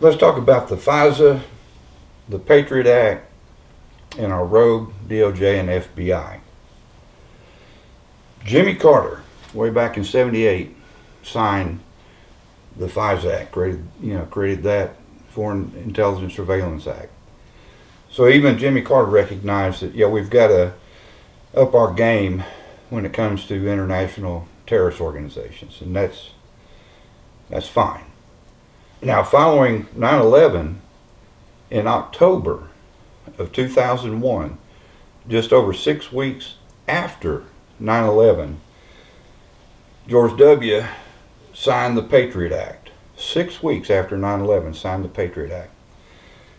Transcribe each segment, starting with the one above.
Let's talk about the FISA, the Patriot Act, and our rogue DOJ and FBI. Jimmy Carter, way back in '78, signed the FISA Act, created that Foreign Intelligence Surveillance Act. So even Jimmy Carter recognized that, we've got to up our game when it comes to international terrorist organizations, and that's fine. Now, following 9/11, in October of 2001, just over 6 weeks after 9/11, George W. signed the Patriot Act. 6 weeks after 9/11, signed the Patriot Act.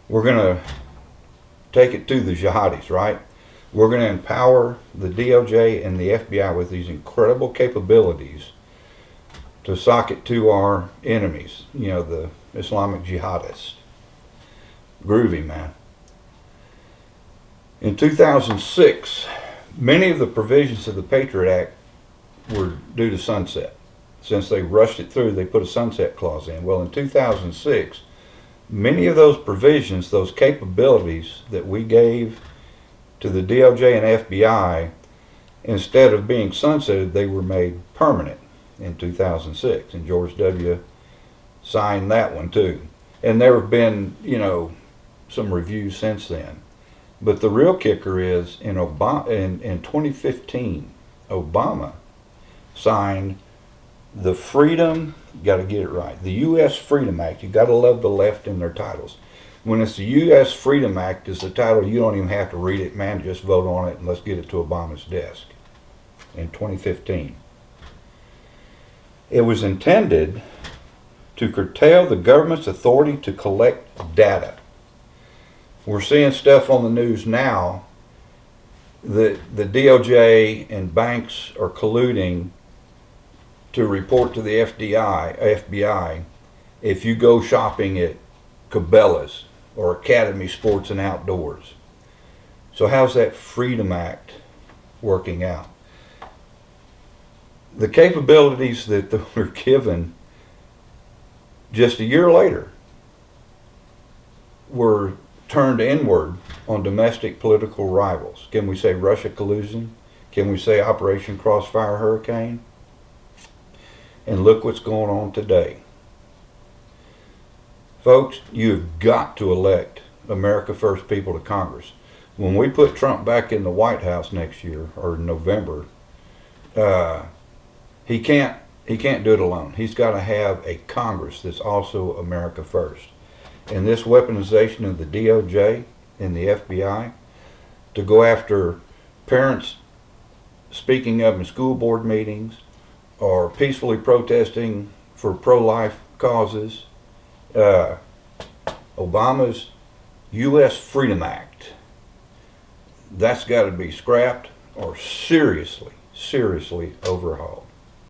We're going to take it to the jihadis, right? We're going to empower the DOJ and the FBI with these incredible capabilities to sock it to our enemies, the Islamic jihadists. Groovy, man. In 2006, many of the provisions of the Patriot Act were due to sunset. Since they rushed it through, they put a sunset clause in. Well, in 2006, many of those provisions, those capabilities that we gave to the DOJ and FBI, instead of being sunsetted, they were made permanent in 2006. And George W. signed that one too. And there have been, some reviews since then. But the real kicker is in 2015, Obama signed the Freedom, you got to get it right, the U.S. Freedom Act. You got to love the left in their titles. When it's the U.S. Freedom Act is the title, you don't even have to read it, man. Just vote on it and let's get it to Obama's desk. In 2015, it was intended to curtail the government's authority to collect data. We're seeing stuff on the news now that the DOJ and banks are colluding to report to the FBI if you go shopping at Cabela's or Academy Sports and Outdoors. So how's that Freedom Act working out? The capabilities that were given just a year later were turned inward on domestic political rivals. Can we say Russia collusion? Can we say Operation Crossfire Hurricane? And look what's going on today. Folks, you've got to elect America First people to Congress. When we put Trump back in the White House next year, or November, he can't do it alone. He's got to have a Congress that's also America First. And this weaponization of the DOJ and the FBI to go after parents speaking up in school board meetings or peacefully protesting for pro-life causes, Obama's U.S. Freedom Act, that's got to be scrapped or seriously overhauled.